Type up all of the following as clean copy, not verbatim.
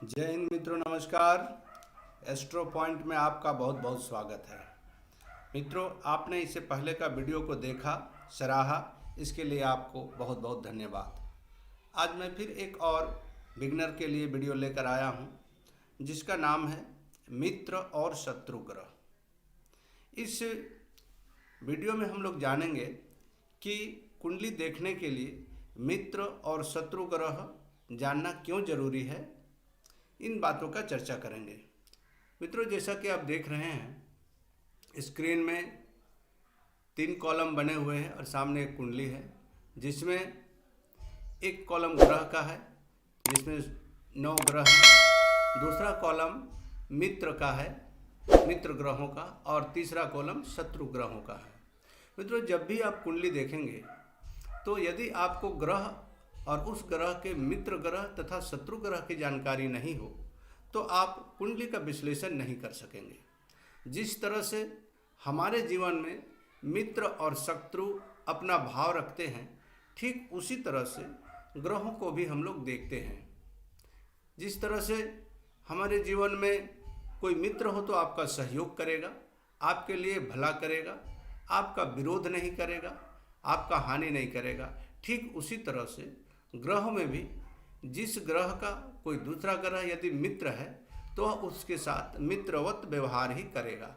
जय हिंद मित्रों, नमस्कार। एस्ट्रो पॉइंट में आपका बहुत बहुत स्वागत है। मित्रों, आपने इससे पहले का वीडियो को देखा, सराहा, इसके लिए आपको बहुत बहुत धन्यवाद। आज मैं फिर एक और बिगनर के लिए वीडियो लेकर आया हूं, जिसका नाम है मित्र और शत्रु ग्रह। इस वीडियो में हम लोग जानेंगे कि कुंडली देखने के लिए मित्र और शत्रु ग्रह जानना क्यों जरूरी है। इन बातों का चर्चा करेंगे। मित्रों, जैसा कि आप देख रहे हैं स्क्रीन में 3 कॉलम बने हुए हैं और सामने एक कुंडली है, जिसमें एक कॉलम ग्रह का है जिसमें 9 ग्रह हैं, दूसरा कॉलम मित्र का है, मित्र ग्रहों का, और तीसरा कॉलम शत्रु ग्रहों का है। मित्रों, जब भी आप कुंडली देखेंगे तो यदि आपको ग्रह और उस ग्रह के मित्र ग्रह तथा शत्रु ग्रह की जानकारी नहीं हो तो आप कुंडली का विश्लेषण नहीं कर सकेंगे। जिस तरह से हमारे जीवन में मित्र और शत्रु अपना भाव रखते हैं, ठीक उसी तरह से ग्रहों को भी हम लोग देखते हैं। जिस तरह से हमारे जीवन में कोई मित्र हो तो आपका सहयोग करेगा, आपके लिए भला करेगा, आपका विरोध नहीं करेगा, आपका हानि नहीं करेगा, ठीक उसी तरह से ग्रह में भी जिस ग्रह का कोई दूसरा ग्रह यदि मित्र है तो वह उसके साथ मित्रवत व्यवहार ही करेगा,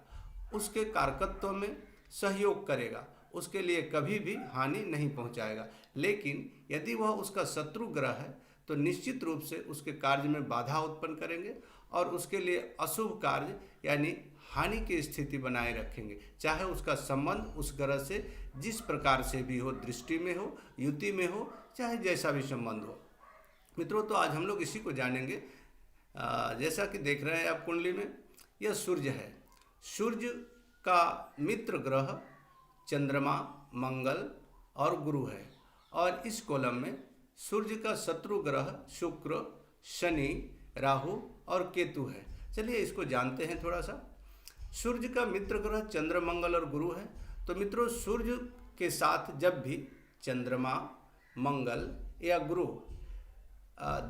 उसके कारकत्व में सहयोग करेगा, उसके लिए कभी भी हानि नहीं पहुंचाएगा। लेकिन यदि वह उसका शत्रु ग्रह है तो निश्चित रूप से उसके कार्य में बाधा उत्पन्न करेंगे और उसके लिए अशुभ कार्य यानी हानि की स्थिति बनाए रखेंगे, चाहे उसका संबंध उस ग्रह से जिस प्रकार से भी हो, दृष्टि में हो, युति में हो, चाहे जैसा भी संबंध हो। मित्रों, तो आज हम लोग इसी को जानेंगे। जैसा कि देख रहे हैं आप कुंडली में, यह सूर्य है। सूर्य का मित्र ग्रह चंद्रमा, मंगल और गुरु है, और इस कॉलम में सूर्य का शत्रु ग्रह शुक्र, शनि, राहु और केतु है। चलिए इसको जानते हैं थोड़ा सा। सूर्य का मित्र ग्रह चंद्र, मंगल और गुरु है। तो मित्रों, सूर्य के साथ जब भी चंद्रमा, मंगल या गुरु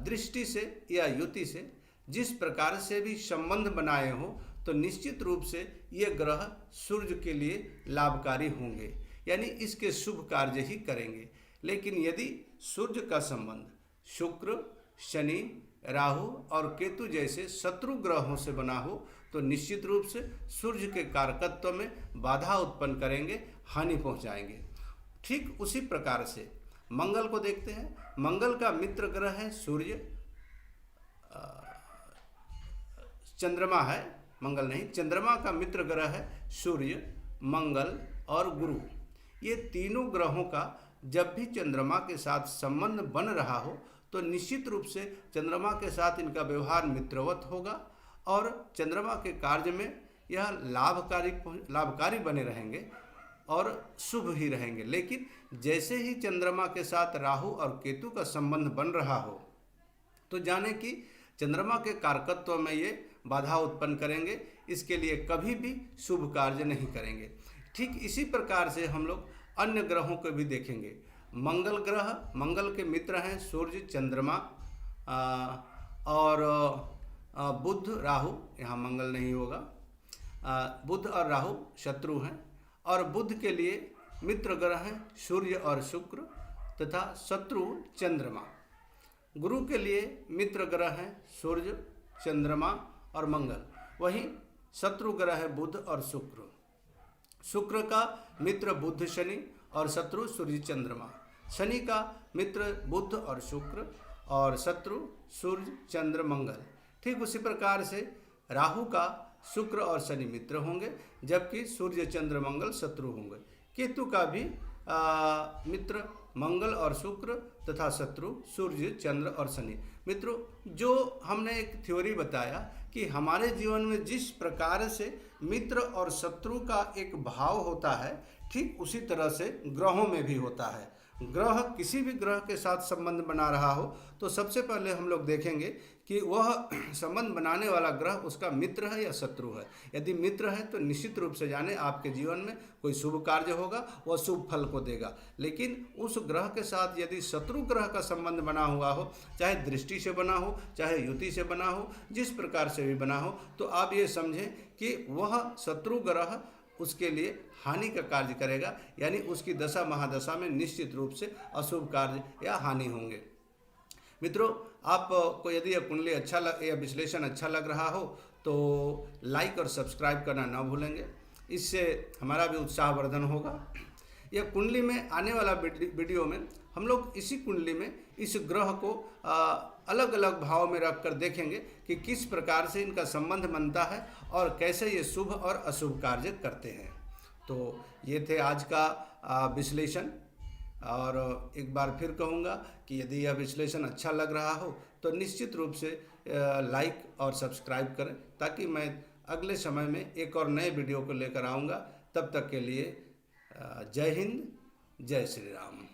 दृष्टि से या युति से जिस प्रकार से भी संबंध बनाए हो तो निश्चित रूप से ये ग्रह सूर्य के लिए लाभकारी होंगे, यानी इसके शुभ कार्य ही करेंगे। लेकिन यदि सूर्य का संबंध शुक्र, शनि, राहु और केतु जैसे शत्रु ग्रहों से बना हो तो निश्चित रूप से सूर्य के कारकत्व में बाधा उत्पन्न करेंगे, हानि पहुंचाएंगे। ठीक उसी प्रकार से मंगल को देखते हैं। मंगल का मित्र ग्रह है सूर्य, चंद्रमा है, मंगल नहीं, चंद्रमा का मित्र ग्रह है सूर्य, मंगल और गुरु। ये तीनों ग्रहों का जब भी चंद्रमा के साथ संबंध बन रहा हो तो निश्चित रूप से चंद्रमा के साथ इनका व्यवहार मित्रवत होगा और चंद्रमा के कार्य में यह लाभकारी बने रहेंगे और शुभ ही रहेंगे। लेकिन जैसे ही चंद्रमा के साथ राहु और केतु का संबंध बन रहा हो तो जाने कि चंद्रमा के कारकत्व में ये बाधा उत्पन्न करेंगे, इसके लिए कभी भी शुभ कार्य नहीं करेंगे। ठीक इसी प्रकार से हम लोग अन्य ग्रहों को भी देखेंगे। मंगल ग्रह, मंगल के मित्र हैं सूर्य, चंद्रमा और बुध, राहु, यहाँ मंगल नहीं होगा, बुध और राहु शत्रु हैं, और बुध के लिए मित्र ग्रह हैं सूर्य और शुक्र तथा शत्रु चंद्रमा। गुरु के लिए मित्र ग्रह हैं सूर्य, चंद्रमा और मंगल, वहीं शत्रु ग्रह है बुध और शुक्र। शुक्र का मित्र बुध, शनि और शत्रु सूर्य, चंद्रमा। शनि का मित्र बुध और शुक्र और शत्रु सूर्य, चंद्र, मंगल। ठीक उसी प्रकार से राहु का शुक्र और शनि मित्र होंगे, जबकि सूर्य, चंद्र, मंगल शत्रु होंगे। केतु का भी मित्र मंगल और शुक्र तथा शत्रु सूर्य, चंद्र और शनि। मित्रों, जो हमने एक थ्योरी बताया कि हमारे जीवन में जिस प्रकार से मित्र और शत्रु का एक भाव होता है, ठीक उसी तरह से ग्रहों में भी होता है। ग्रह किसी भी ग्रह के साथ संबंध बना रहा हो तो सबसे पहले हम लोग देखेंगे कि वह संबंध बनाने वाला ग्रह उसका मित्र है या शत्रु है। यदि मित्र है तो निश्चित रूप से जाने आपके जीवन में कोई शुभ कार्य होगा, वह शुभ फल को देगा। लेकिन उस ग्रह के साथ यदि शत्रु ग्रह का संबंध बना हुआ हो, चाहे दृष्टि से बना हो, चाहे युति से बना हो, जिस प्रकार से भी बना हो, तो आप ये समझें कि वह शत्रु ग्रह उसके लिए हानि का कार्य करेगा, यानी उसकी दशा महादशा में निश्चित रूप से अशुभ कार्य या हानि होंगे। मित्रों, आपको यदि यह कुंडली या विश्लेषण अच्छा लग रहा हो तो लाइक और सब्सक्राइब करना ना भूलेंगे, इससे हमारा भी उत्साहवर्धन होगा। यह कुंडली में आने वाला वीडियो में हम लोग इसी कुंडली में इस ग्रह को अलग अलग भाव में रख कर देखेंगे कि किस प्रकार से इनका संबंध बनता है और कैसे ये शुभ और अशुभ कार्य करते हैं। तो ये थे आज का विश्लेषण, और एक बार फिर कहूँगा कि यदि यह विश्लेषण अच्छा लग रहा हो तो निश्चित रूप से लाइक और सब्सक्राइब करें, ताकि मैं अगले समय में एक और नए वीडियो को लेकर आऊँगा। तब तक के लिए जय हिंद, जय श्री राम।